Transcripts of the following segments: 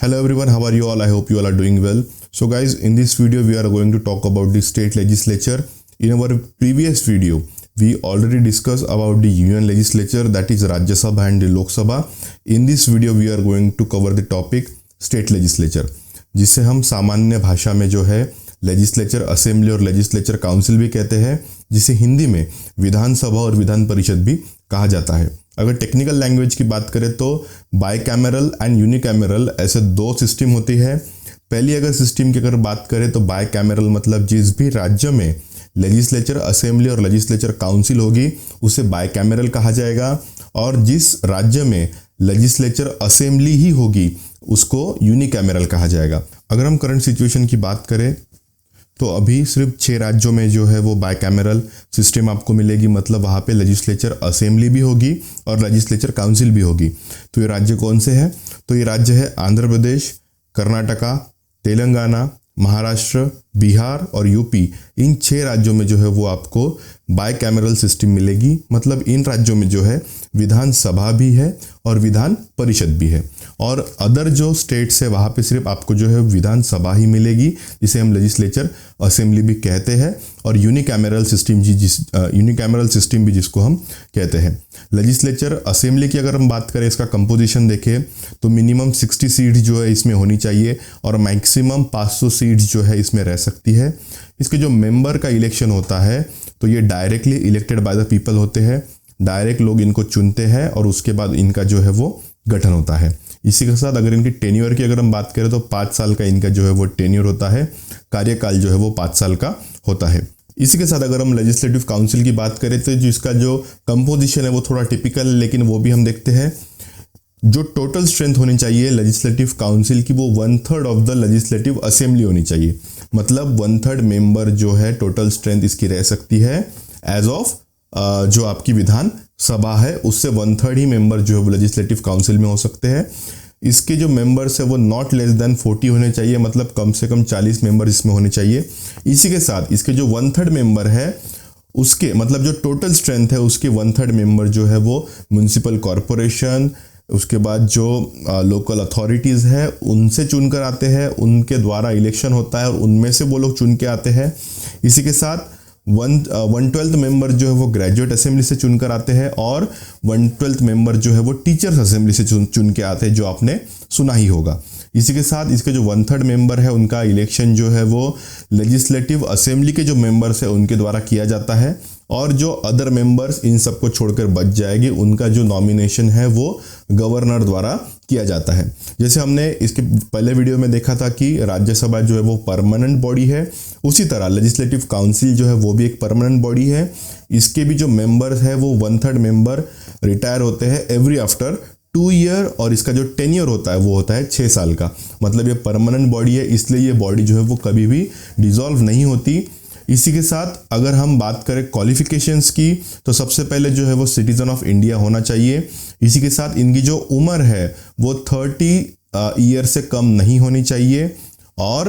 Hello everyone, how are you all? I hope you all are doing well. So guys, in this video we are going to talk about the state legislature. In our previous video, we already discussed about the union legislature, that is Rajya Sabha and the Lok Sabha. In this video we are going to cover the topic state legislature, जिसे हम सामान्य भाषा में जो है legislature assembly और legislature council भी कहते हैं, जिसे हिंदी में विधानसभा और विधान परिषद भी कहा जाता है। अगर टेक्निकल लैंग्वेज की बात करें तो बाइकैमरल एंड यूनिकैमरल ऐसे दो सिस्टम होती है। पहली अगर सिस्टम की अगर बात करें तो बाइकैमरल मतलब जिस भी राज्य में लेजिस्लेचर असेंबली और लेजिस्लेचर काउंसिल होगी उसे बाइकैमरल कहा जाएगा, और जिस राज्य में लेजिस्लेचर असेंबली ही होगी उसको यूनिकैमरल कहा जाएगा। अगर हम करंट सिचुएशन की बात करें तो अभी सिर्फ 6 राज्यों में जो है वो बाइकैमरल सिस्टम आपको मिलेगी, मतलब वहाँ पे लेजिस्लेचर असेंबली भी होगी और लेजिस्लेचर काउंसिल भी होगी। तो ये राज्य कौन से हैं? तो ये राज्य है आंध्र प्रदेश, कर्नाटका, तेलंगाना, महाराष्ट्र, बिहार और यूपी। इन 6 राज्यों में जो है वो आपको बाइकैमरल सिस्टम मिलेगी, मतलब इन राज्यों में जो है विधानसभा भी है और विधान परिषद भी है, और अदर जो स्टेट्स है वहाँ पे सिर्फ आपको जो है विधानसभा ही मिलेगी, जिसे हम लेजिस्लेचर असेंबली भी कहते हैं, और यूनिकैमरल सिस्टम भी जिसको हम कहते हैं। लेजिस्लेचर असेंबली की अगर हम बात करें, इसका कंपोजिशन देखें तो मिनिमम 60 सीट्स जो है इसमें होनी चाहिए और मैक्सिमम 500 सीट्स जो है इसमें रह सकती है। इसके जो मेंबर का इलेक्शन होता है तो ये directly elected by the people होते हैं, डायरेक्ट लोग इनको चुनते हैं और उसके बाद इनका जो है वो गठन होता है। इसी के साथ अगर इनकी टेन्योर की अगर हम बात करें तो 5 साल का इनका जो है वो टेन्योर होता है, कार्यकाल जो है वो 5 साल का होता है। इसी के साथ अगर हम लेजिस्लेटिव काउंसिल की बात करें तो जिसका जो कंपोजिशन है वो थोड़ा टिपिकल है, लेकिन वो भी हम देखते हैं। जो टोटल स्ट्रेंथ होनी चाहिए लेजिस्लेटिव काउंसिल की वो 1/3 ऑफ द लेजिस्लेटिव असेंबली होनी चाहिए, मतलब 1/3 मेंबर जो है टोटल स्ट्रेंथ इसकी रह सकती है एज ऑफ जो आपकी विधान सभा है उससे 1/3 ही मेंबर जो है वो लेजिस्लेटिव काउंसिल में हो सकते हैं। इसके जो मेंबर्स है वो नॉट लेस देन 40 होने चाहिए, मतलब कम से कम 40 मेंबर इसमें होने चाहिए। इसी के साथ इसके जो 1/3 मेंबर है उसके मतलब जो टोटल स्ट्रेंथ है उसके 1/3 मेंबर जो है वो म्युनिसिपल कॉरपोरेशन, उसके बाद जो लोकल अथॉरिटीज़ है उनसे चुनकर आते हैं, उनके द्वारा इलेक्शन होता है और उनमें से वो लोग चुन के आते हैं। इसी के साथ 1/12 मेंबर जो है वो ग्रेजुएट असेंबली से चुनकर आते हैं, और 1/12 मेंबर जो है वो टीचर्स असेंबली से चुन के आते हैं, जो आपने सुना ही होगा। इसी के साथ इसके जो 1/3 मेंबर है उनका इलेक्शन जो है वो लेजिस्लेटिव असेंबली के जो मेंबर्स है उनके द्वारा किया जाता है, और जो अदर मेंबर्स इन सबको छोड़कर बच जाएंगे उनका जो नॉमिनेशन है वो गवर्नर द्वारा किया जाता है। जैसे हमने इसके पहले वीडियो में देखा था कि राज्यसभा जो है वो परमानेंट बॉडी है, उसी तरह लेजिस्लेटिव काउंसिल जो है वो भी एक परमानेंट बॉडी है। इसके भी जो मेंबर्स है वो 1/3 मेंबर रिटायर होते हैं एवरी आफ्टर 2 ईयर, और इसका जो टेन्योर होता है वो होता है 6 साल का। मतलब ये परमानेंट बॉडी है, इसलिए ये बॉडी जो है वो कभी भी डिसॉल्व नहीं होती। इसी के साथ अगर हम बात करें क्वालिफिकेशंस की तो सबसे पहले जो है वो सिटीजन ऑफ इंडिया होना चाहिए। इसी के साथ इनकी जो उम्र है वो 30 ईयर से कम नहीं होनी चाहिए, और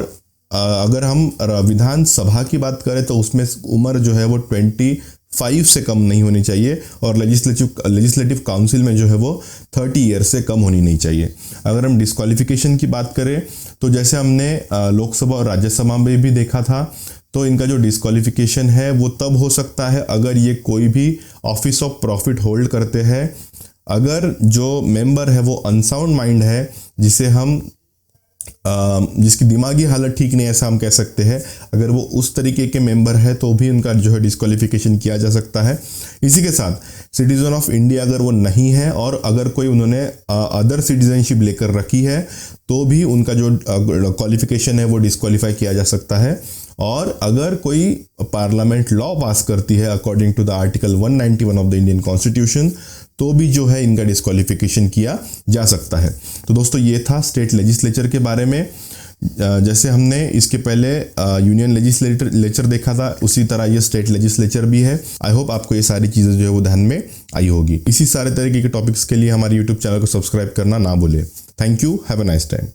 अगर हम विधानसभा की बात करें तो उसमें उम्र जो है वो 25 से कम नहीं होनी चाहिए, और लेजिस्लेटिव काउंसिल में जो है वो 30 ईयर से कम होनी नहीं चाहिए। अगर हम डिस्क्वालिफिकेशन की बात करें तो जैसे हमने लोकसभा और राज्यसभा में भी देखा था, तो इनका जो डिस्क्वालिफिकेशन है वो तब हो सकता है अगर ये कोई भी ऑफिस ऑफ प्रॉफिट होल्ड करते हैं, अगर जो मेंबर है वो अनसाउंड माइंड है, जिसे हम जिसकी दिमागी हालत ठीक नहीं है ऐसा हम कह सकते हैं, अगर वो उस तरीके के मेंबर है तो भी उनका जो है डिस्क्वालिफिकेशन किया जा सकता है। इसी के साथ सिटीजन ऑफ इंडिया अगर वो नहीं है और अगर कोई उन्होंने अदर सिटीजनशिप लेकर रखी है तो भी उनका जो क्वालिफिकेशन है वो डिस्क्वालीफाई किया जा सकता है। और अगर कोई पार्लियामेंट लॉ पास करती है according to the article 191 of the Indian constitution तो भी जो है इनका डिस्क्वालिफिकेशन किया जा सकता है। तो दोस्तों ये था स्टेट लेजिस्लेचर के बारे में। जैसे हमने इसके पहले यूनियन लेजिस्लेचर देखा था, उसी तरह ये स्टेट लेजिस्लेचर भी है। आई होप आपको ये सारी चीज़ें जो है वो ध्यान में आई होगी। इसी सारे तरीके के टॉपिक्स के लिए हमारे यूट्यूब चैनल को सब्सक्राइब करना ना भूलें। Thank you, have a nice time.